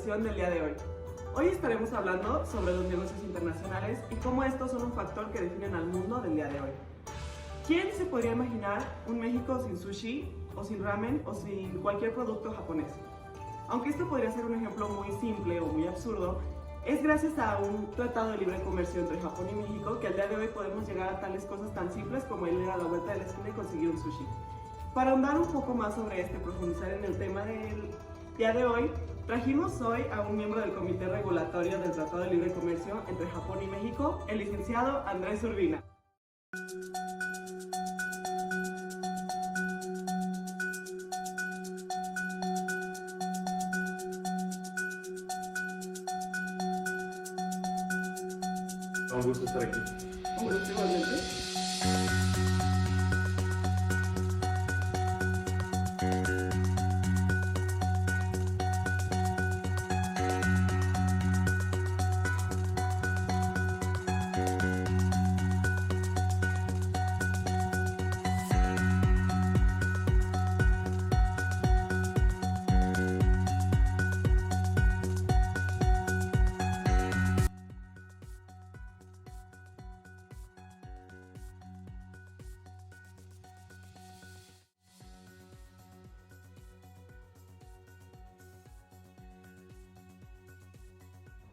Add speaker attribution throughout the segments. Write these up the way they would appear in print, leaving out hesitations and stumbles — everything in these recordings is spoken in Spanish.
Speaker 1: conversación del día de hoy. Hoy estaremos hablando sobre los negocios internacionales y cómo estos son un factor que definen al mundo del día de hoy. ¿Quién se podría imaginar un México sin sushi, o sin ramen, o sin cualquier producto japonés? Aunque esto podría ser un ejemplo muy simple o muy absurdo, es gracias a un tratado de libre comercio entre Japón y México que al día de hoy podemos llegar a tales cosas tan simples como el ir a la vuelta de la esquina y conseguir un sushi. Para ahondar un poco más sobre esto y profundizar en el tema del día de hoy, trajimos hoy a un miembro del Comité Regulatorio del Tratado de Libre Comercio entre Japón y México, el licenciado Andrés Urbina.
Speaker 2: Un gusto estar aquí.
Speaker 1: Un gusto igualmente.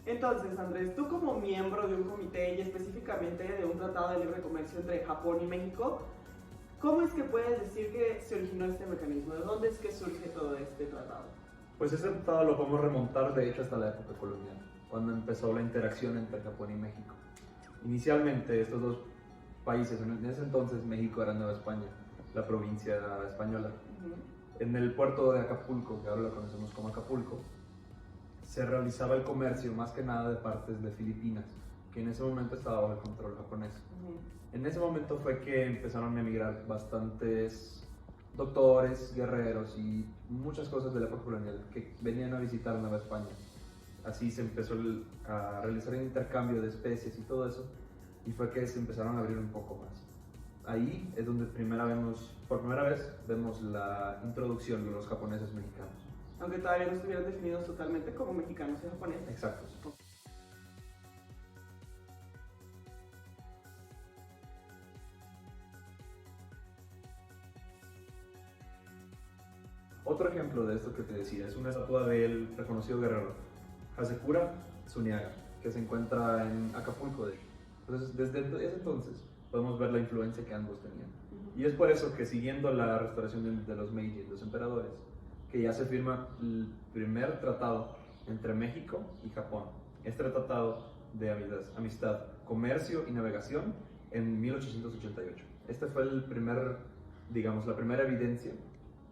Speaker 1: Entonces, Andrés, tú como miembro de un comité y específicamente de un tratado de libre comercio entre Japón y México, ¿cómo es que puedes decir que se originó este mecanismo? ¿De dónde es que surge todo este tratado?
Speaker 2: Pues ese tratado lo podemos remontar de hecho hasta la época colonial, cuando empezó la interacción entre Japón y México. Inicialmente estos dos países, en ese entonces México era Nueva España, la provincia española. En el puerto de Acapulco, que ahora lo conocemos como Acapulco, se realizaba el comercio más que nada de partes de Filipinas, que en ese momento estaba bajo el control japonés. En ese momento fue que empezaron a emigrar bastantes doctores, guerreros y muchas cosas de la época colonial que venían a visitar Nueva España. Así se empezó a realizar el intercambio de especies y todo eso, y fue que se empezaron a abrir un poco más. Ahí es donde por primera vez vemos la introducción de los japoneses mexicanos.
Speaker 1: Aunque todavía no estuvieran definidos totalmente como mexicanos y japoneses.
Speaker 2: Exacto. Otro ejemplo de esto que te decía es una estatua del reconocido guerrero Hasekura Tsuneaga, que se encuentra en Acapulco, de hecho. Entonces, desde ese entonces podemos ver la influencia que ambos tenían. Y es por eso que siguiendo la restauración de los Meiji, los emperadores, que ya se firma el primer tratado entre México y Japón. Este tratado de amistad, comercio y navegación en 1888. Este fue la primera evidencia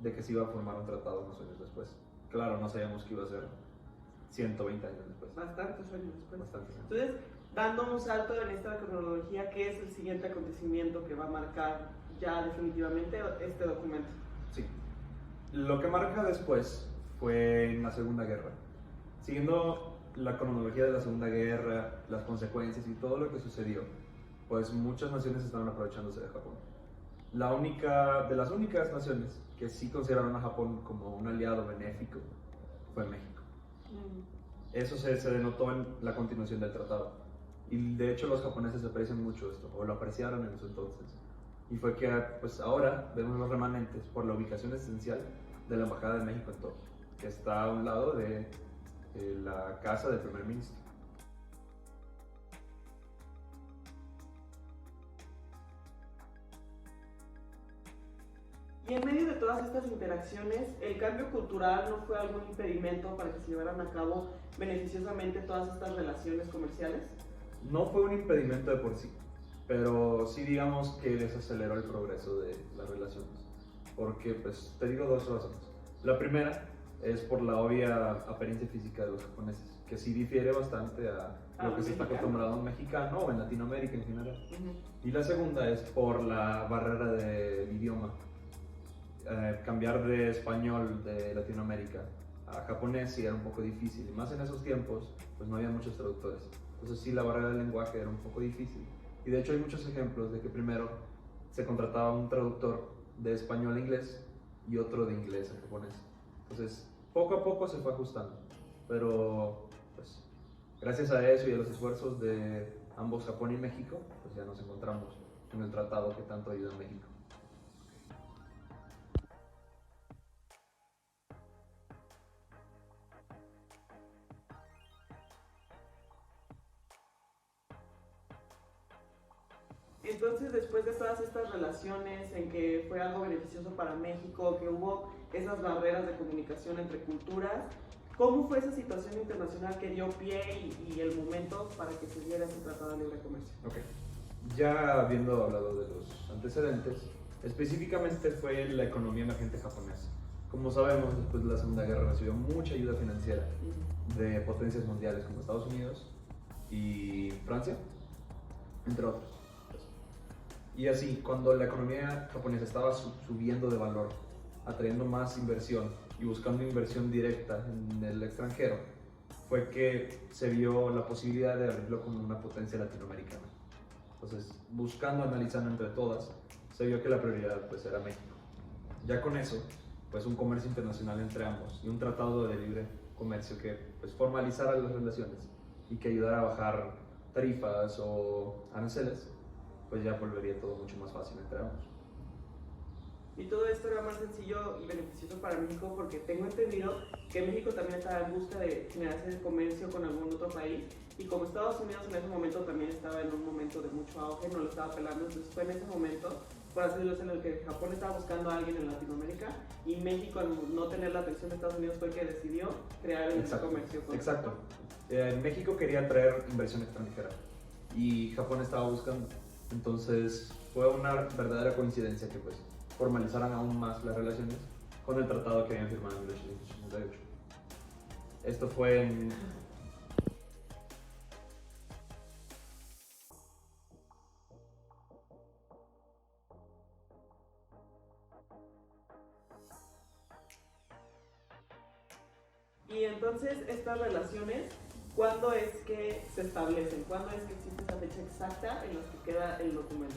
Speaker 2: de que se iba a formar un tratado unos años después. Claro, no sabíamos que iba a ser 120 años después.
Speaker 1: Bastantes años después.
Speaker 2: Bastantes años.
Speaker 1: Entonces, dando un salto en esta cronología, ¿qué es el siguiente acontecimiento que va a marcar ya definitivamente este documento?
Speaker 2: Sí. Lo que marca después fue en la Segunda Guerra. Siguiendo la cronología de la Segunda Guerra, las consecuencias y todo lo que sucedió, pues muchas naciones estaban aprovechándose de Japón. De las únicas naciones que sí consideraron a Japón como un aliado benéfico fue México. Eso se denotó en la continuación del tratado. Y de hecho los japoneses aprecian mucho esto, o lo apreciaron en su entonces. Y fue que pues ahora vemos los remanentes por la ubicación esencial de la Embajada de México en Tokio, que está a un lado de la casa del primer ministro.
Speaker 1: Y en medio de todas estas interacciones, ¿el cambio cultural no fue algún impedimento para que se llevaran a cabo beneficiosamente todas estas relaciones comerciales?
Speaker 2: No fue un impedimento de por sí, pero sí digamos que desaceleró el progreso de las relaciones. Porque, pues, te digo dos razones. La primera es por la obvia apariencia física de los japoneses, que sí difiere bastante a lo que se está acostumbrado en mexicano o en Latinoamérica en general. Y la segunda es por la barrera del idioma. Cambiar de español de Latinoamérica a japonés sí era un poco difícil, y más en esos tiempos pues no había muchos traductores, entonces sí la barrera del lenguaje era un poco difícil, y de hecho hay muchos ejemplos de que primero se contrataba un traductor de español a inglés y otro de inglés a japonés, entonces poco a poco se fue ajustando, pero pues gracias a eso y a los esfuerzos de ambos, Japón y México, pues ya nos encontramos en el tratado que tanto ayuda a México.
Speaker 1: Entonces, después de todas estas relaciones en que fue algo beneficioso para México, que hubo esas barreras de comunicación entre culturas, ¿cómo fue esa situación internacional que dio pie y el momento para que se diera ese tratado de libre comercio?
Speaker 2: Okay. Ya habiendo hablado de los antecedentes, específicamente fue la economía emergente japonesa. Como sabemos, después de la Segunda Guerra recibió mucha ayuda financiera de potencias mundiales como Estados Unidos y Francia, entre otros. Y así, cuando la economía japonesa estaba subiendo de valor, atrayendo más inversión y buscando inversión directa en el extranjero, fue que se vio la posibilidad de abrirlo como una potencia latinoamericana. Entonces, buscando, analizando entre todas, se vio que la prioridad pues era México. Ya con eso, pues un comercio internacional entre ambos y un tratado de libre comercio que pues formalizara las relaciones y que ayudara a bajar tarifas o aranceles, pues ya volvería todo mucho más fácil entre ambos.
Speaker 1: Y todo esto era más sencillo y beneficioso para México porque tengo entendido que México también estaba en busca de generarse comercio con algún otro país y como Estados Unidos en ese momento también estaba en un momento de mucho auge, no lo estaba pelando, entonces fue en ese momento, por así decirlo, en el que Japón estaba buscando a alguien en Latinoamérica y México, al no tener la atención de Estados Unidos, fue el que decidió crear el comercio.
Speaker 2: Exacto. México quería traer inversión extranjera y Japón estaba buscando. Entonces fue una verdadera coincidencia que pues formalizaran aún más las relaciones con el tratado que habían firmado en 1868. Esto fue en...
Speaker 1: Y entonces estas relaciones, ¿cuándo es que se establecen? ¿Cuándo es que existe esa fecha exacta en la que queda el documento?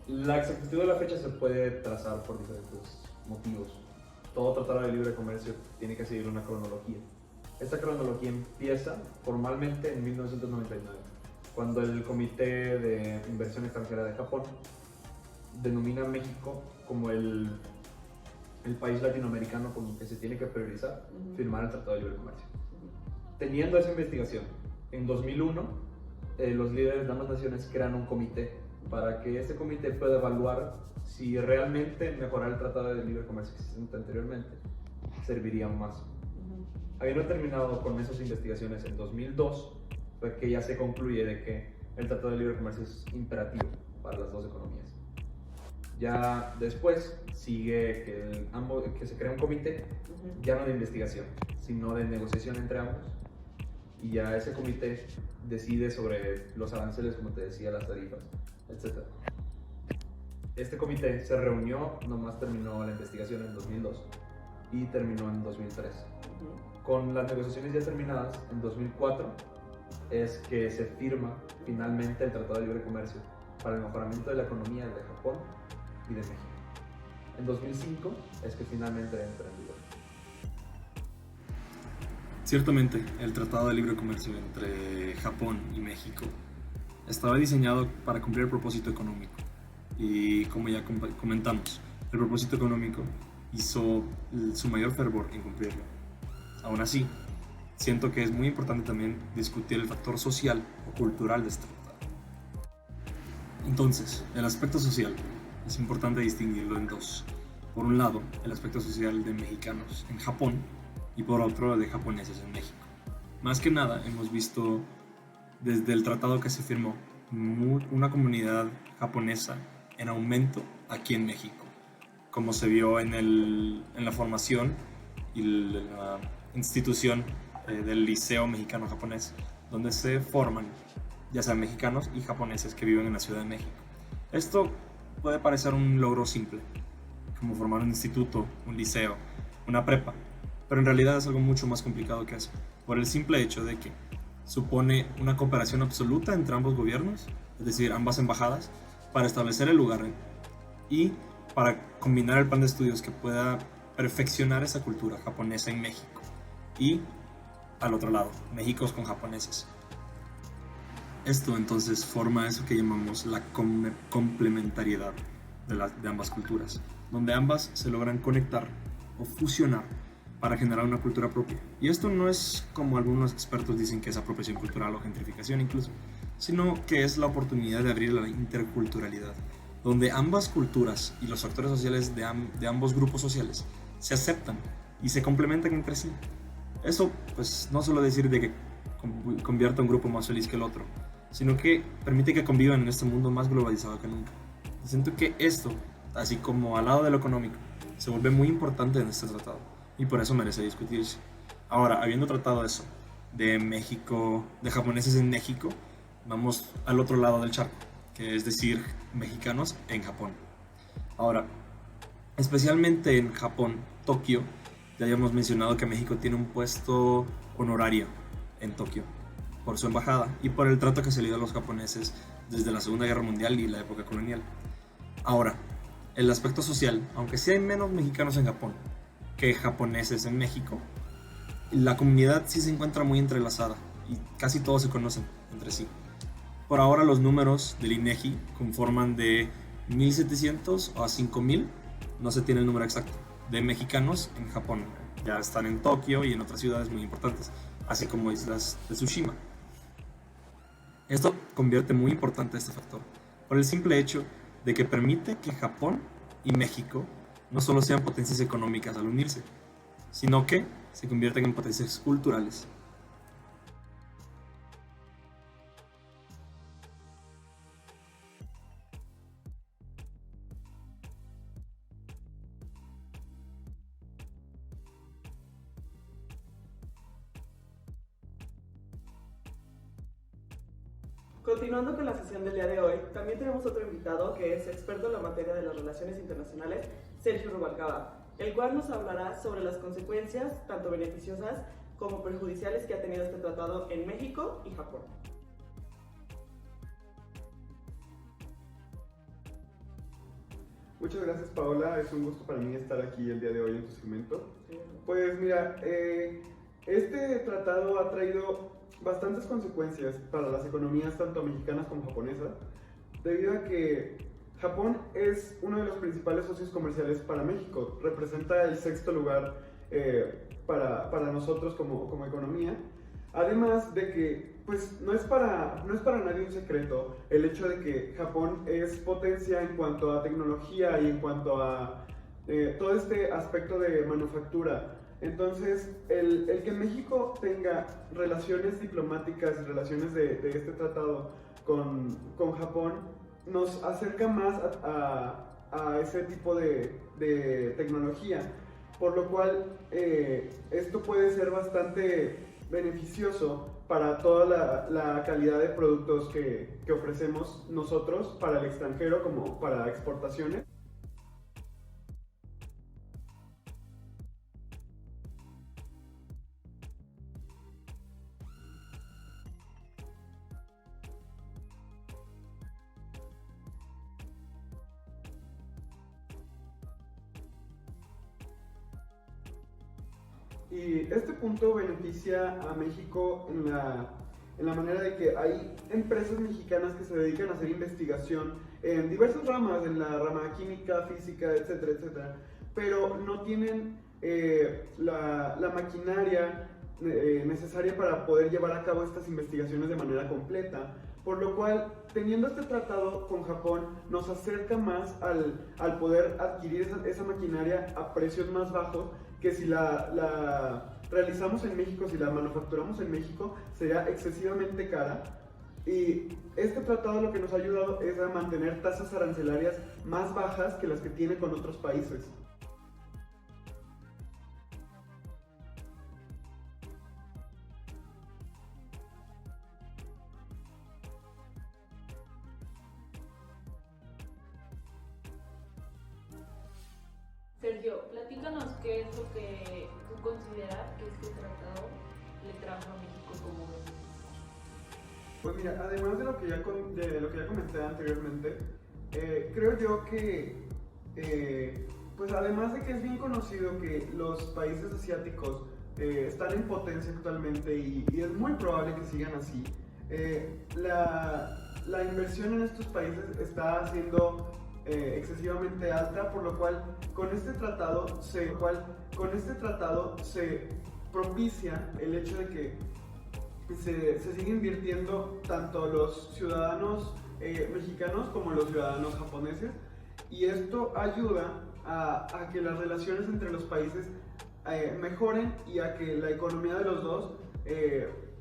Speaker 2: La exactitud de la fecha se puede trazar por diferentes motivos. Todo tratado de libre comercio tiene que seguir una cronología. Esta cronología empieza formalmente en 1999, cuando el Comité de Inversión Extranjera de Japón denomina a México como el país latinoamericano con el que se tiene que priorizar firmar el Tratado de Libre Comercio. Teniendo esa investigación, en 2001 los líderes de ambas naciones crean un comité para que este comité pueda evaluar si realmente mejorar el Tratado de Libre Comercio existente anteriormente serviría más. Habiendo terminado con esas investigaciones en 2002, fue que ya se concluye de que el Tratado de Libre Comercio es imperativo para las dos economías. Ya después sigue que se crea un comité, ya no de investigación, sino de negociación entre ambos. Y ya ese comité decide sobre los aranceles, como te decía, las tarifas, etc. Este comité se reunió, nomás terminó la investigación en 2002 y terminó en 2003. Con las negociaciones ya terminadas, en 2004 es que se firma finalmente el Tratado de Libre Comercio para el mejoramiento de la economía de Japón y de México. En 2005 es que finalmente entra en vigor.
Speaker 3: Ciertamente, el Tratado de Libre Comercio entre Japón y México estaba diseñado para cumplir el propósito económico y, como ya comentamos, el propósito económico hizo su mayor fervor en cumplirlo. Aún así, siento que es muy importante también discutir el factor social o cultural de este tratado. Entonces, el aspecto social es importante distinguirlo en dos. Por un lado, el aspecto social de mexicanos en Japón y por otro, de japoneses en México. Más que nada, hemos visto desde el tratado que se firmó una comunidad japonesa en aumento aquí en México, como se vio en la formación y la institución del Liceo Mexicano-Japonés, donde se forman ya sean mexicanos y japoneses que viven en la Ciudad de México. Esto puede parecer un logro simple, como formar un instituto, un liceo, una prepa, pero en realidad es algo mucho más complicado que eso, por el simple hecho de que supone una cooperación absoluta entre ambos gobiernos, es decir, ambas embajadas, para establecer el lugar y para combinar el plan de estudios que pueda perfeccionar esa cultura japonesa en México y al otro lado, México con japoneses. Esto entonces forma eso que llamamos la complementariedad de ambas culturas, donde ambas se logran conectar o fusionar para generar una cultura propia. Y esto no es como algunos expertos dicen que es apropiación cultural o gentrificación incluso, sino que es la oportunidad de abrir la interculturalidad, donde ambas culturas y los factores sociales de ambos grupos sociales se aceptan y se complementan entre sí. Eso pues no solo decir de que convierta a un grupo más feliz que el otro, sino que permite que convivan en este mundo más globalizado que nunca. Y siento que esto, así como al lado de lo económico, se vuelve muy importante en este tratado y por eso merece discutirse. Ahora, habiendo tratado eso de México, de japoneses en México, vamos al otro lado del charco, que es decir, mexicanos en Japón. Ahora, especialmente en Japón, Tokio, ya habíamos mencionado que México tiene un puesto honorario en Tokio por su embajada y por el trato que se le dio a los japoneses desde la Segunda Guerra Mundial y la época colonial. Ahora, el aspecto social, aunque sí hay menos mexicanos en Japón que japoneses en México, la comunidad sí se encuentra muy entrelazada y casi todos se conocen entre sí. Por ahora los números del INEGI conforman de 1.700 a 5.000, no se tiene el número exacto, de mexicanos en Japón. Ya están en Tokio y en otras ciudades muy importantes, así como islas de Tsushima. Esto convierte muy importante este factor, por el simple hecho de que permite que Japón y México no solo sean potencias económicas al unirse, sino que se convierten en potencias culturales.
Speaker 1: Continuando con la sesión del día de hoy, también tenemos otro invitado que es experto en la materia de las relaciones internacionales, Sergio Rubalcaba, el cual nos hablará sobre las consecuencias, tanto beneficiosas como perjudiciales, que ha tenido este tratado en México y Japón.
Speaker 4: Muchas gracias, Paola, es un gusto para mí estar aquí el día de hoy en tu segmento. Pues mira, este tratado ha traído bastantes consecuencias para las economías tanto mexicanas como japonesas, debido a que Japón es uno de los principales socios comerciales para México, representa el sexto lugar para nosotros como economía, además de que pues no es para nadie un secreto el hecho de que Japón es potencia en cuanto a tecnología y en cuanto a todo este aspecto de manufactura. Entonces, el que México tenga relaciones diplomáticas y relaciones de este tratado con Japón nos acerca más a ese tipo de tecnología, por lo cual esto puede ser bastante beneficioso para toda la calidad de productos que ofrecemos nosotros para el extranjero como para exportaciones. Y este punto beneficia a México en la manera de que hay empresas mexicanas que se dedican a hacer investigación en diversas ramas, en la rama química, física, etcétera, etcétera, pero no tienen la maquinaria necesaria para poder llevar a cabo estas investigaciones de manera completa, por lo cual, teniendo este tratado con Japón, nos acerca más al poder adquirir esa maquinaria a precios más bajos, que si la realizamos en México, si la manufacturamos en México, sería excesivamente cara. Y este tratado lo que nos ha ayudado es a mantener tasas arancelarias más bajas que las que tiene con otros países.
Speaker 5: Sergio, platícanos qué es lo que tú consideras que este tratado le trajo a México como beneficio.
Speaker 4: Pues mira, además de lo que ya comenté anteriormente, creo yo que, pues además de que es bien conocido que los países asiáticos están en potencia actualmente y es muy probable que sigan así. La inversión en estos países está siendo excesivamente alta, por lo cual con este tratado se propicia el hecho de que se sigue invirtiendo tanto los ciudadanos mexicanos como los ciudadanos japoneses, y esto ayuda a que las relaciones entre los países mejoren y a que la economía de los dos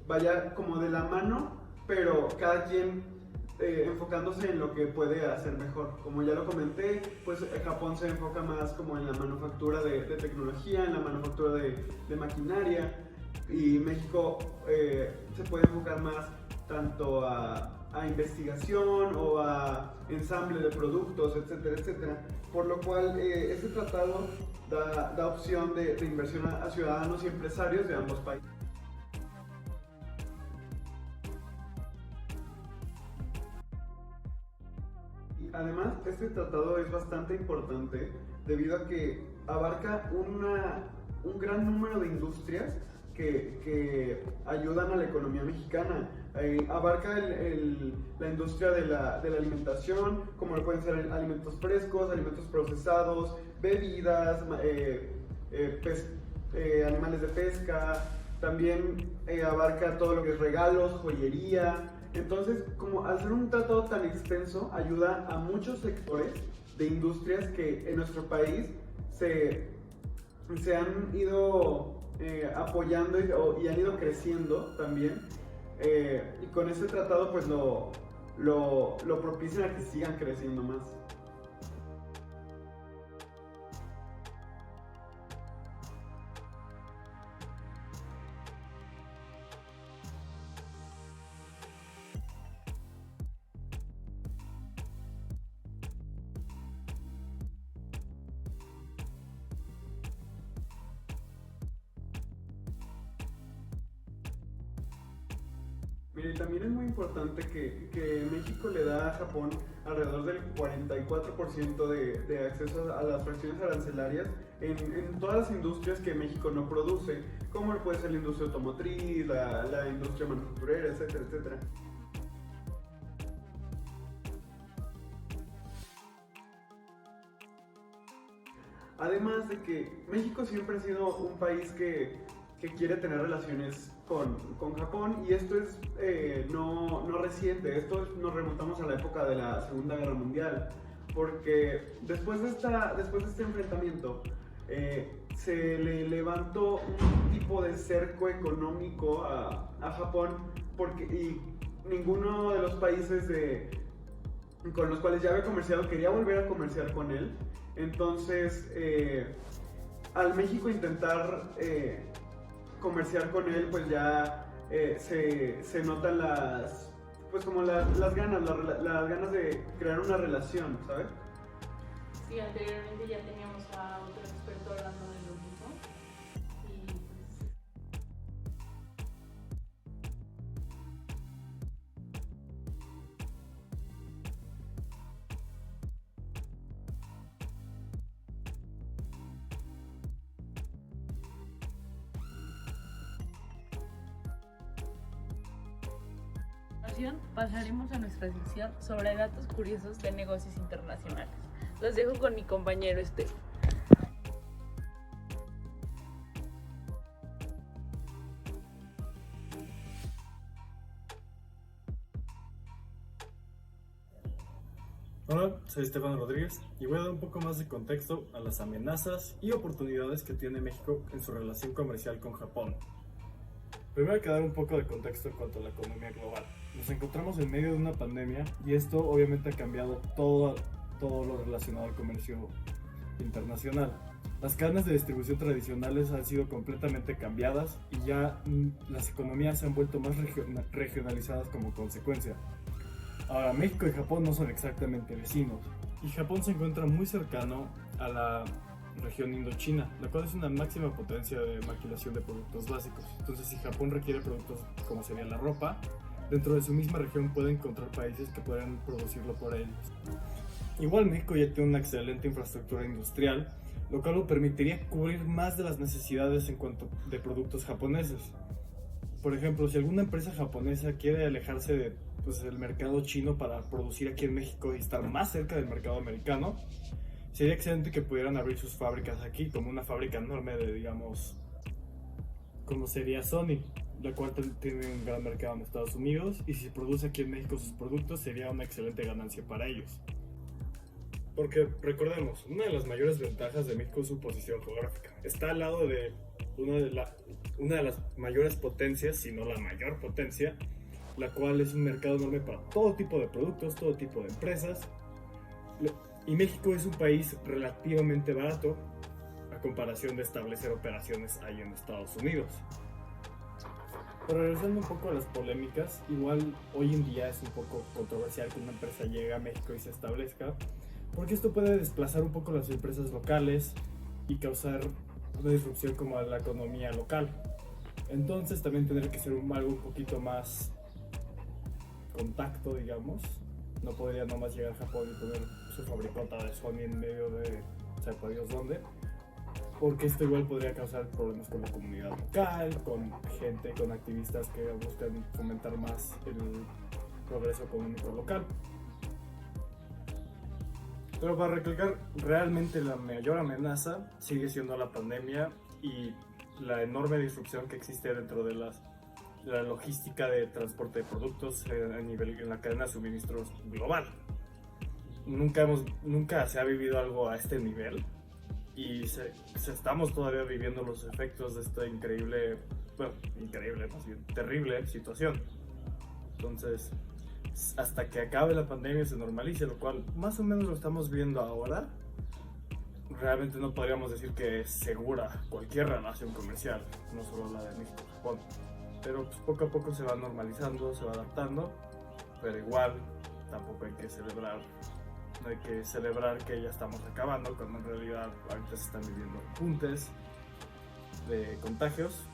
Speaker 4: vaya como de la mano, pero cada quien enfocándose en lo que puede hacer mejor. Como ya lo comenté, pues Japón se enfoca más como en la manufactura de tecnología, en la manufactura de maquinaria, y México se puede enfocar más tanto a investigación o a ensamble de productos, etcétera, etcétera. Por lo cual este tratado da opción de inversión a ciudadanos y empresarios de ambos países. Además, este tratado es bastante importante debido a que abarca un gran número de industrias que ayudan a la economía mexicana. Abarca la industria de la alimentación, como pueden ser alimentos frescos, alimentos procesados, bebidas, animales de pesca. También abarca todo lo que es regalos, joyería. Entonces, como al ser un tratado tan extenso, ayuda a muchos sectores de industrias que en nuestro país se han ido apoyando y han ido creciendo también. Y con este tratado pues lo propician a que sigan creciendo más. Mire, también es muy importante que México le da a Japón alrededor del 44% de acceso a las fracciones arancelarias en todas las industrias que México no produce, como puede ser la industria automotriz, la industria manufacturera, etcétera, etcétera. Además de que México siempre ha sido un país que quiere tener relaciones con Japón, y esto es no reciente. Esto nos remontamos a la época de la Segunda Guerra Mundial, porque después de este enfrentamiento se le levantó un tipo de cerco económico a Japón, y ninguno de los países con los cuales ya había comerciado quería volver a comerciar con él. Entonces, al México intentar comerciar con él, pues ya se notan las ganas de crear una relación, ¿sabes?
Speaker 5: Sí, anteriormente ya teníamos a otro experto hablando de lo mismo. Y pues... pasaremos a nuestra sección sobre datos curiosos de negocios internacionales. Los dejo con mi compañero Esteban.
Speaker 6: Hola, soy Esteban Rodríguez y voy a dar un poco más de contexto a las amenazas y oportunidades que tiene México en su relación comercial con Japón. Primero hay que dar un poco de contexto en cuanto a la economía global. Nos encontramos en medio de una pandemia y esto obviamente ha cambiado todo lo relacionado al comercio internacional. Las cadenas de distribución tradicionales han sido completamente cambiadas y ya las economías se han vuelto más regionalizadas como consecuencia. Ahora, México y Japón no son exactamente vecinos, y Japón se encuentra muy cercano a la región Indochina, la cual es una máxima potencia de maquilación de productos básicos. Entonces, si Japón requiere productos como sería la ropa, dentro de su misma región puede encontrar países que puedan producirlo por ellos. Igual México ya tiene una excelente infraestructura industrial, lo cual lo permitiría cubrir más de las necesidades en cuanto de productos japoneses. Por ejemplo, si alguna empresa japonesa quiere alejarse del mercado chino para producir aquí en México y estar más cerca del mercado americano, sería excelente que pudieran abrir sus fábricas aquí, como una fábrica enorme de, digamos, como sería Sony, la cual tiene un gran mercado en Estados Unidos, y si produce aquí en México sus productos sería una excelente ganancia para ellos. Porque recordemos, una de las mayores ventajas de México es su posición geográfica. Está al lado de una de las mayores potencias, si no la mayor potencia, la cual es un mercado enorme para todo tipo de productos, todo tipo de empresas. Y México es un país relativamente barato a comparación de establecer operaciones ahí en Estados Unidos. Pero regresando un poco a las polémicas, igual hoy en día es un poco controversial que una empresa llegue a México y se establezca, porque esto puede desplazar un poco las empresas locales y causar una disrupción como a la economía local. Entonces también tendría que ser algo un poquito más contacto, digamos. No podría nomás llegar a Japón y poner su fabricota de Sony en medio de sepa Dios dónde, porque esto igual podría causar problemas con la comunidad local, con gente, con activistas que buscan fomentar más el progreso económico local. Pero para recalcar, realmente la mayor amenaza sigue siendo la pandemia y la enorme disrupción que existe dentro de la logística de transporte de productos en la cadena de suministros global. Nunca se ha vivido algo a este nivel y estamos todavía viviendo los efectos de esta terrible situación. Entonces, hasta que acabe la pandemia se normalice, lo cual más o menos lo estamos viendo ahora, realmente no podríamos decir que es segura cualquier relación comercial, no solo la de México-Japón. Pero pues, poco a poco se va normalizando, se va adaptando, pero igual tampoco hay que celebrar que ya estamos acabando, cuando en realidad ahorita se están viviendo puntes de contagios.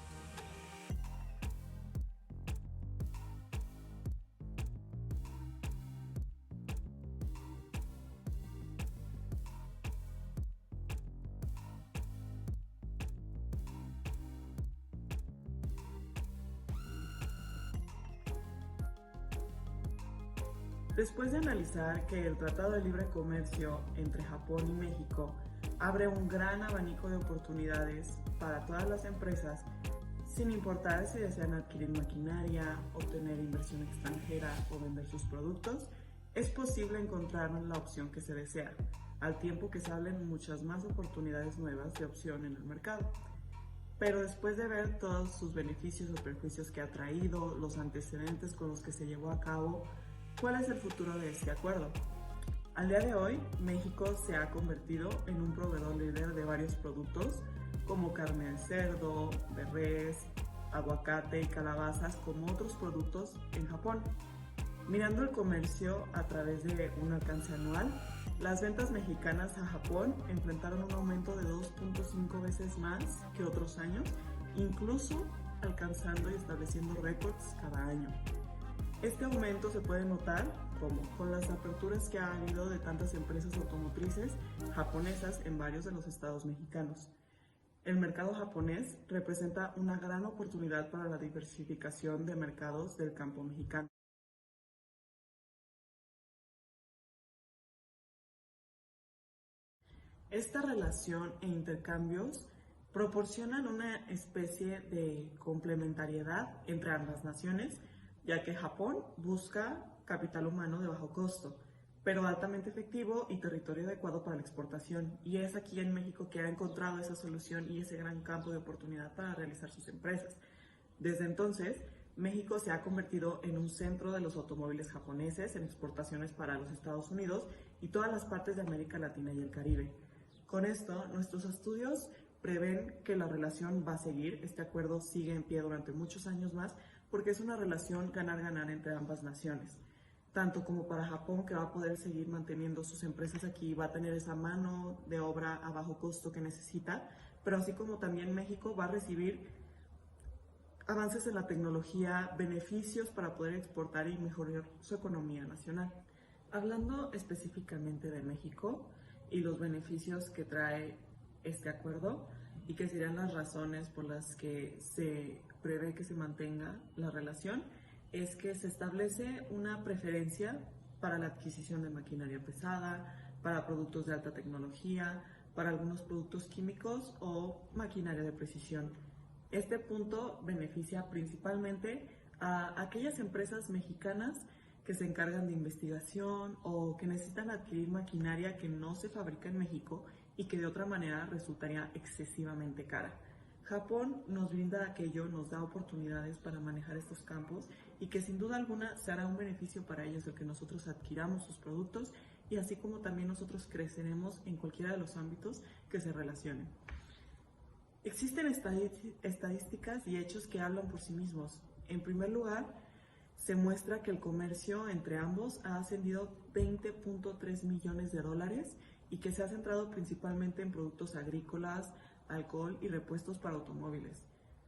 Speaker 1: Después de analizar que el Tratado de Libre Comercio entre Japón y México abre un gran abanico de oportunidades para todas las empresas, sin importar si desean adquirir maquinaria, obtener inversión extranjera o vender sus productos, es posible encontrar la opción que se desea, al tiempo que se abren muchas más oportunidades nuevas de opción en el mercado. Pero después de ver todos sus beneficios o perjuicios que ha traído, los antecedentes con los que se llevó a cabo, ¿cuál es el futuro de este acuerdo? Al día de hoy, México se ha convertido en un proveedor líder de varios productos como carne de cerdo, de res, aguacate y calabazas, como otros productos en Japón. Mirando el comercio a través de un alcance anual, las ventas mexicanas a Japón enfrentaron un aumento de 2.5 veces más que otros años, incluso alcanzando y estableciendo récords cada año. Este aumento se puede notar con las aperturas que ha habido de tantas empresas automotrices japonesas en varios de los estados mexicanos. El mercado japonés representa una gran oportunidad para la diversificación de mercados del campo mexicano. Esta relación e intercambios proporcionan una especie de complementariedad entre ambas naciones, ya que Japón busca capital humano de bajo costo, pero altamente efectivo y territorio adecuado para la exportación, y es aquí en México que ha encontrado esa solución y ese gran campo de oportunidad para realizar sus empresas. Desde entonces, México se ha convertido en un centro de los automóviles japoneses en exportaciones para los Estados Unidos y todas las partes de América Latina y el Caribe. Con esto, nuestros estudios prevén que la relación va a seguir, este acuerdo sigue en pie durante muchos años más, porque es una relación ganar-ganar entre ambas naciones, tanto como para Japón, que va a poder seguir manteniendo sus empresas aquí, va a tener esa mano de obra a bajo costo que necesita, pero así como también México va a recibir avances en la tecnología, beneficios para poder exportar y mejorar su economía nacional. Hablando específicamente de México y los beneficios que trae este acuerdo y que serían las razones por las que se prevé que se mantenga la relación, es que se establece una preferencia para la adquisición de maquinaria pesada, para productos de alta tecnología, para algunos productos químicos o maquinaria de precisión. Este punto beneficia principalmente a aquellas empresas mexicanas que se encargan de investigación o que necesitan adquirir maquinaria que no se fabrica en México y que de otra manera resultaría excesivamente cara. Japón nos brinda aquello, nos da oportunidades para manejar estos campos y que sin duda alguna será un beneficio para ellos el que nosotros adquiramos sus productos y así como también nosotros creceremos en cualquiera de los ámbitos que se relacionen. Existen estadísticas y hechos que hablan por sí mismos. En primer lugar, se muestra que el comercio entre ambos ha ascendido 20.3 millones de dólares y que se ha centrado principalmente en productos agrícolas, alcohol y repuestos para automóviles.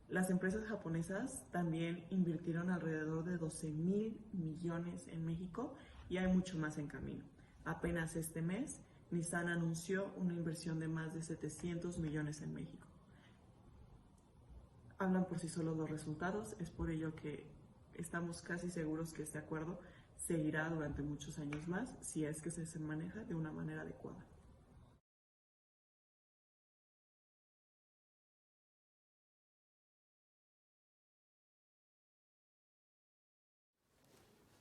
Speaker 1: Las empresas japonesas también invirtieron alrededor de 12.000 millones en México y hay mucho más en camino. Apenas este mes, Nissan anunció una inversión de más de 700 millones en México. Hablan por sí solos los resultados, es por ello que estamos casi seguros que este acuerdo seguirá durante muchos años más si es que se maneja de una manera adecuada.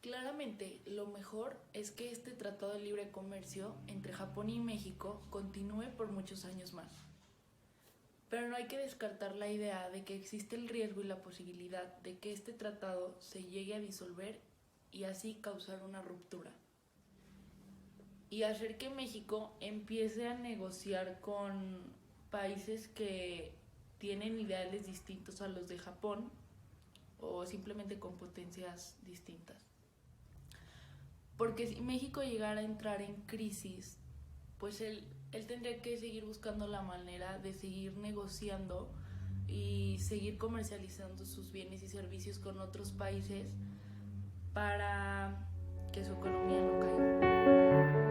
Speaker 5: Claramente, lo mejor es que este tratado de libre comercio entre Japón y México continúe por muchos años más. Pero no hay que descartar la idea de que existe el riesgo y la posibilidad de que este tratado se llegue a disolver y así causar una ruptura. Y hacer que México empiece a negociar con países que tienen ideales distintos a los de Japón o simplemente con potencias distintas. Porque si México llegara a entrar en crisis, pues él tendría que seguir buscando la manera de seguir negociando y seguir comercializando sus bienes y servicios con otros países para que su economía no caiga.